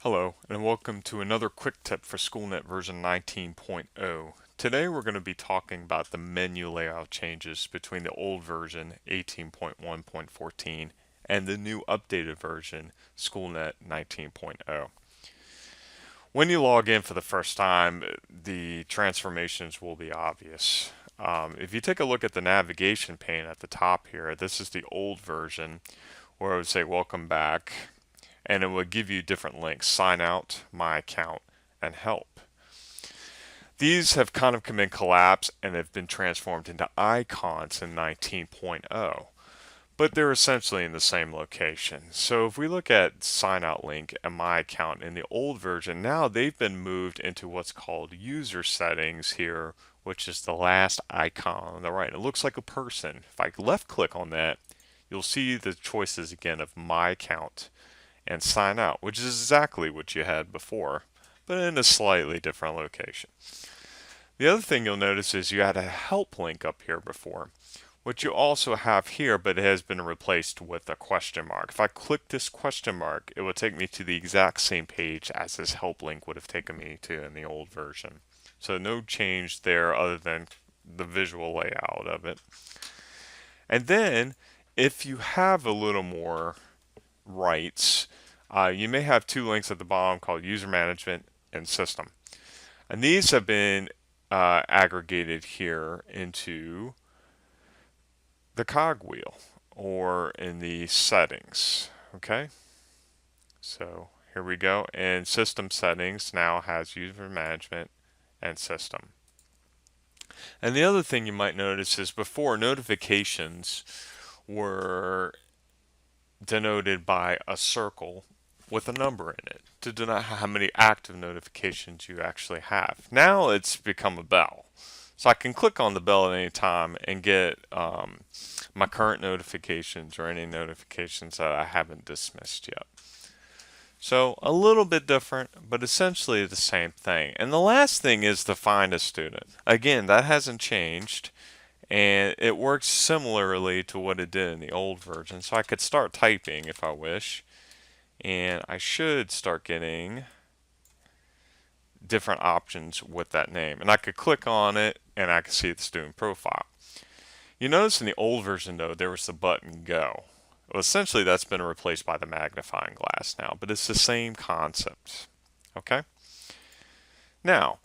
Hello, and welcome to another quick tip for Schoolnet version 19.0. Today we're going to be talking about the menu layout changes between the old version 18.1.14 and the new updated version Schoolnet 19.0. When you log in for the first time, the transformations will be obvious. If you take a look at the navigation pane at the top here, this is the old version where it would say welcome back, and it will give you different links: sign out, my account, and help. These have kind of come in collapse and have been transformed into icons in 19.0, but they're essentially in the same location. So if we look at sign out link and my account in the old version, now they've been moved into what's called user settings here, which is the last icon on the right. It looks like a person. If I left click on that, you'll see the choices again of my account and sign out, which is exactly what you had before, but in a slightly different location. The other thing you'll notice is you had a help link up here before, which you also have here, but it has been replaced with a question mark. If I click this question mark, it will take me to the exact same page as this help link would have taken me to in the old version. So no change there other than the visual layout of it. And then if you have a little more rights, you may have two links at the bottom called user management and system. And these have been aggregated here into the cogwheel or in the settings. Okay, so here we go. And system settings now has user management and system. And the other thing you might notice is before, notifications were denoted by a circle with a number in it to denote how many active notifications you actually have. Now it's become a bell. So I can click on the bell at any time and get my current notifications or any notifications that I haven't dismissed yet. So a little bit different, but essentially the same thing. And the last thing is to find a student. Again, that hasn't changed, and it works similarly to what it did in the old version. So I could start typing if I wish, and I should start getting different options with that name. And I could click on it and I could see the student profile. You notice in the old version though, there was the button go. Well, essentially that's been replaced by the magnifying glass now, but it's the same concept. Okay? Now,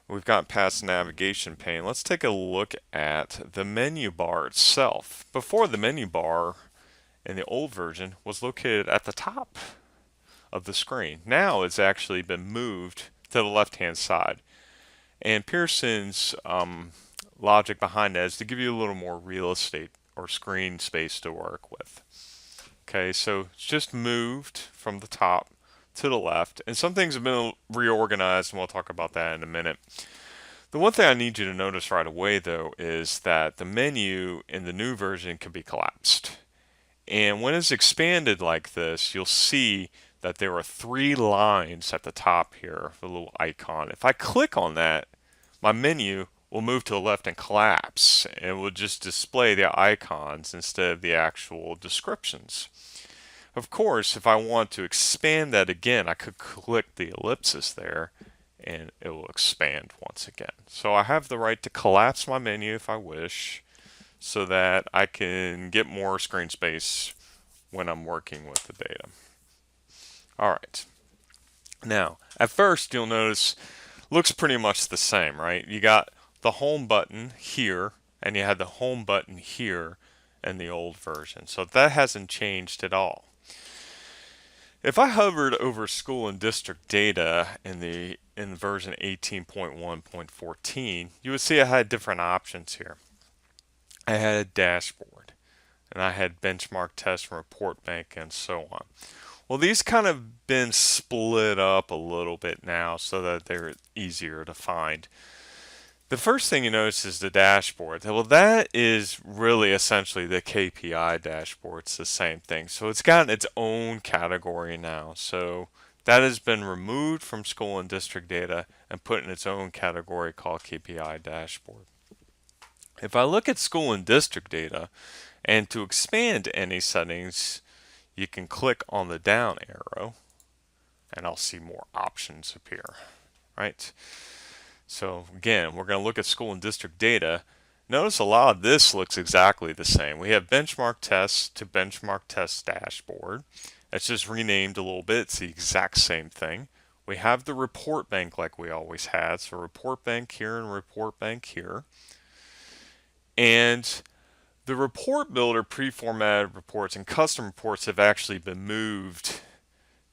we've got past the navigation pane. Let's take a look at the menu bar itself. Before, the menu bar in the old version was located at the top of the screen. Now it's actually been moved to the left-hand side. And Pearson's logic behind that is to give you a little more real estate or screen space to work with. Okay, so it's just moved from the top to the left, and some things have been reorganized, and we'll talk about that in a minute. The one thing I need you to notice right away, though, is that the menu in the new version can be collapsed. And when it's expanded like this, you'll see that there are three lines at the top here, the little icon. If I click on that, my menu will move to the left and collapse, and it will just display the icons instead of the actual descriptions. Of course, if I want to expand that again, I could click the ellipsis there and it will expand once again. So I have the right to collapse my menu if I wish, so that I can get more screen space when I'm working with the data. All right. Now, at first you'll notice looks pretty much the same, right? You got the home button here and you had the home button here in the old version. So that hasn't changed at all. If I hovered over school and district data in version 18.1.14, you would see I had different options here. I had a dashboard, and I had benchmark test and report bank and so on. Well, these kind of been split up a little bit now so that they're easier to find. The first thing you notice is the dashboard. Well, that is really essentially the KPI dashboard. It's the same thing. So it's got its own category now. So that has been removed from school and district data and put in its own category called KPI dashboard. If I look at school and district data, and to expand any settings, you can click on the down arrow and I'll see more options appear, right? So again, we're going to look at school and district data. Notice a lot of this looks exactly the same. We have benchmark tests to benchmark test dashboard. It's just renamed a little bit. It's the exact same thing. We have the report bank like we always had. So report bank here and report bank here. And the report builder pre-formatted reports and custom reports have actually been moved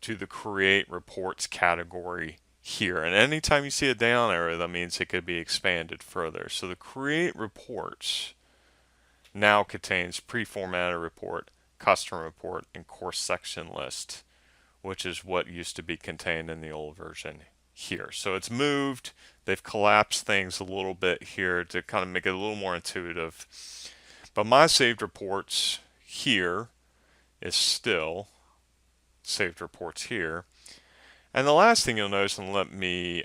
to the create reports category here. And anytime you see a down arrow, that means it could be expanded further. So the create reports now contains pre-formatted report, custom report, and course section list, which is what used to be contained in the old version here. So it's moved. They've collapsed things a little bit here to kind of make it a little more intuitive. But my saved reports here is still saved reports here. And the last thing you'll notice, and let me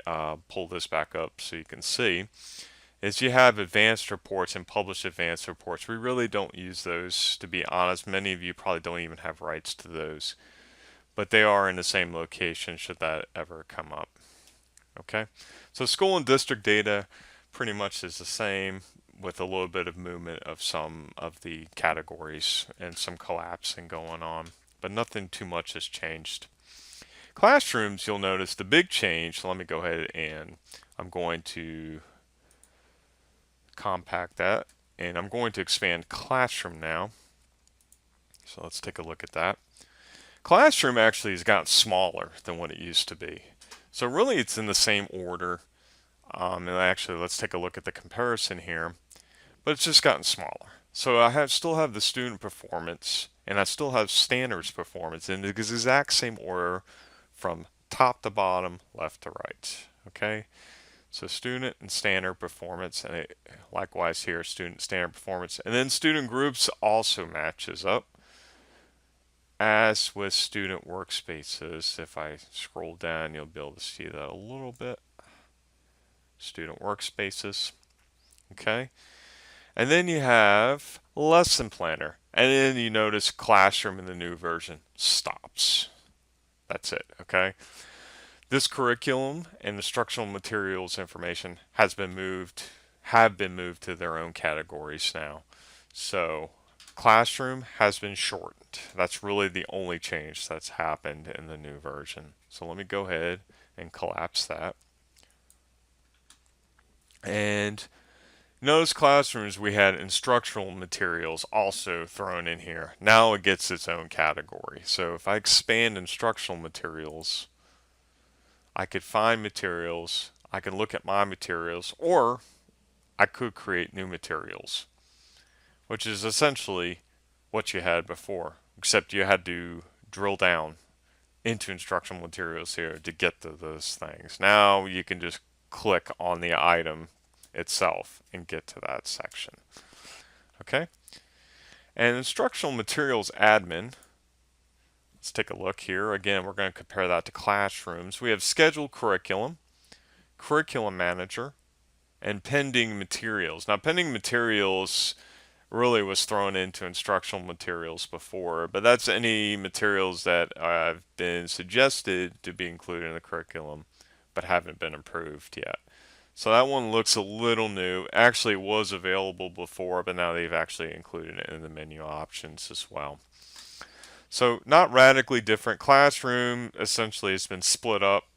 pull this back up so you can see, is you have advanced reports and published advanced reports. We really don't use those, to be honest. Many of you probably don't even have rights to those, but they are in the same location should that ever come up. Okay, so school and district data pretty much is the same, with a little bit of movement of some of the categories and some collapsing going on, but nothing too much has changed. Classrooms, you'll notice the big change. So let me go ahead and I'm going to compact that, and I'm going to expand Classroom now. So let's take a look at that. Classroom actually has gotten smaller than what it used to be. So really it's in the same order. And actually let's take a look at the comparison here. But it's just gotten smaller. So I still have the student performance, and I still have standards performance in the exact same order from top to bottom, left to right. Okay, so student and standard performance, and likewise here, student standard performance, and then student groups also matches up. As with student workspaces, if I scroll down, you'll be able to see that a little bit. Student workspaces, okay. And then you have lesson planner, and then you notice classroom in the new version stops. That's it, okay. This curriculum and instructional materials information have been moved to their own categories now. So classroom has been shortened. That's really the only change that's happened in the new version. So let me go ahead and collapse that. And notice classrooms, we had instructional materials also thrown in here. Now it gets its own category. So if I expand instructional materials, I could find materials, I can look at my materials, or I could create new materials, which is essentially what you had before, except you had to drill down into instructional materials here to get to those things. Now you can just click on the item itself and get to that section. Okay? And instructional materials admin, let's take a look here. Again, we're going to compare that to classrooms. We have scheduled curriculum, curriculum manager, and pending materials. Now, pending materials really was thrown into instructional materials before, but that's any materials that have been suggested to be included in the curriculum but haven't been approved yet. So that one looks a little new. Actually, it was available before, but now they've actually included it in the menu options as well. So not radically different. Classroom essentially has been split up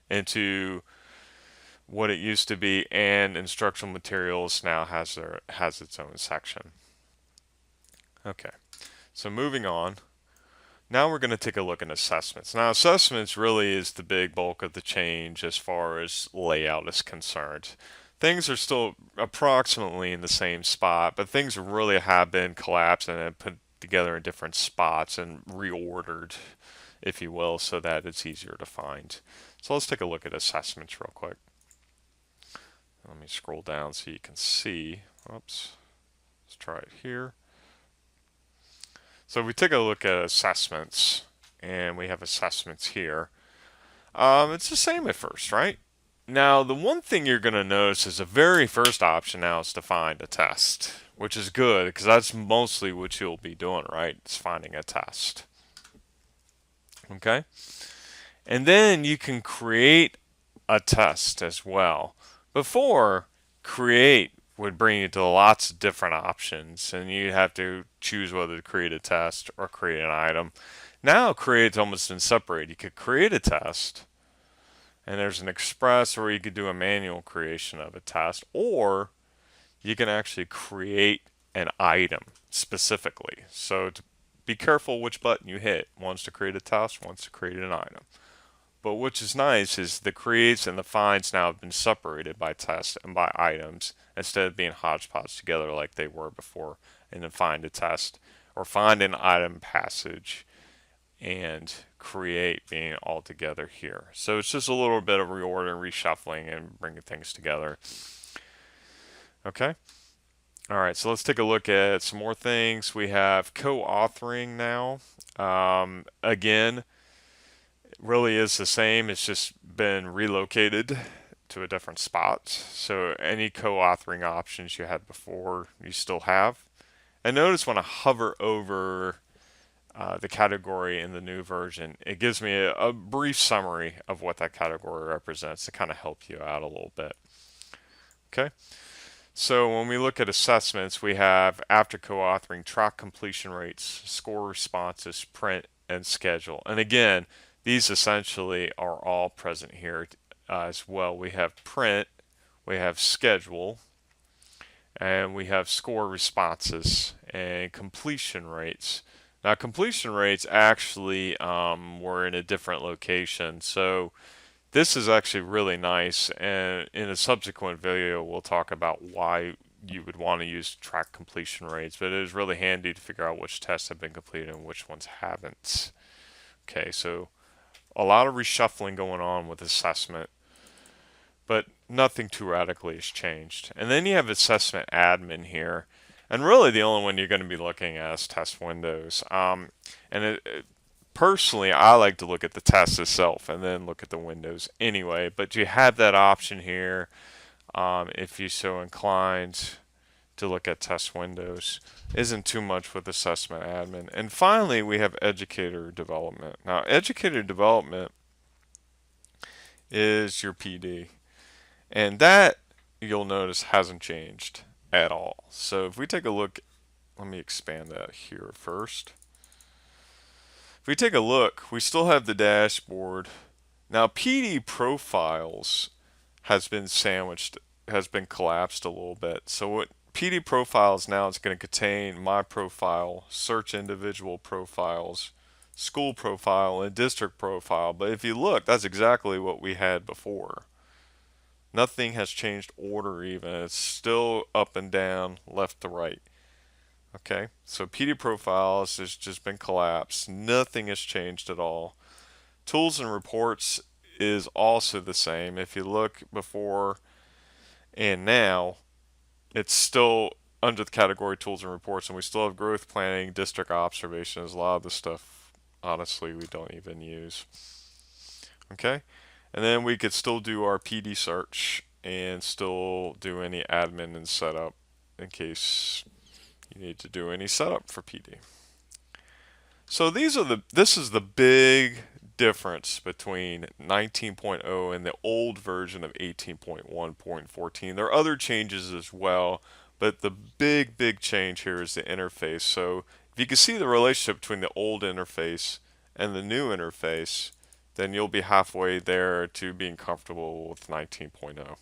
into what it used to be, and instructional materials now has its own section. Okay, so moving on. Now we're going to take a look at assessments. Now assessments really is the big bulk of the change as far as layout is concerned. Things are still approximately in the same spot, but things really have been collapsed and put together in different spots and reordered, if you will, so that it's easier to find. So let's take a look at assessments real quick. Let me scroll down so you can see. Oops. Let's try it here. So if we take a look at assessments, and we have assessments here, it's the same at first, right? Now, the one thing you're going to notice is the very first option now is to find a test, which is good because that's mostly what you'll be doing, right? It's finding a test. Okay? And then you can create a test as well. Before, create would bring you to lots of different options, and you'd have to choose whether to create a test or create an item. Now, create's almost been separated. You could create a test, and there's an express, or you could do a manual creation of a test, or you can actually create an item specifically. So be careful which button you hit. One's to create a test, one's to create an item. But which is nice is the creates and the finds now have been separated by tests and by items instead of being hodgepodge together like they were before, and then find a test or find an item passage and create being all together here. So it's just a little bit of reordering, reshuffling, and bringing things together. Okay. All right, so let's take a look at some more things. We have co-authoring now. Again, really is the same. It's just been relocated to a different spot. So any co-authoring options you had before, you still have. And notice when I hover over the category in the new version, it gives me a brief summary of what that category represents to kind of help you out a little bit. Okay. So when we look at assessments, we have after co-authoring, track completion rates, score responses, print, and schedule. And again, these essentially are all present here as well. We have print, we have schedule, and we have score responses and completion rates. Now, completion rates actually were in a different location. So this is actually really nice, and in a subsequent video we'll talk about why you would want to use track completion rates, but it is really handy to figure out which tests have been completed and which ones haven't. Okay, so a lot of reshuffling going on with assessment, but nothing too radically has changed. And then you have assessment admin here, and really the only one you're going to be looking at is test windows. Personally, I like to look at the test itself and then look at the windows anyway, but you have that option here if you're so inclined to look at test windows. Isn't too much with assessment admin. And finally, we have educator development. Now, educator development is your PD, and that you'll notice hasn't changed at all. So if we take a look, let me expand that here first. If we take a look, we still have the dashboard. Now PD profiles has been sandwiched, has been collapsed a little bit. So what PD profiles now is going to contain my profile, search individual profiles, school profile, and district profile. But if you look, that's exactly what we had before. Nothing has changed order even. It's still up and down, left to right. Okay, so PD profiles has just been collapsed. Nothing has changed at all. Tools and reports is also the same. If you look before and now, it's still under the category tools and reports, and we still have growth planning, district observations. A lot of the stuff, honestly, we don't even use. Okay, and then we could still do our PD search and still do any admin and setup in case you need to do any setup for PD. So this is the big difference between 19.0 and the old version of 18.1.14. There are other changes as well, but the big change here is the interface. So if you can see the relationship between the old interface and the new interface, then you'll be halfway there to being comfortable with 19.0.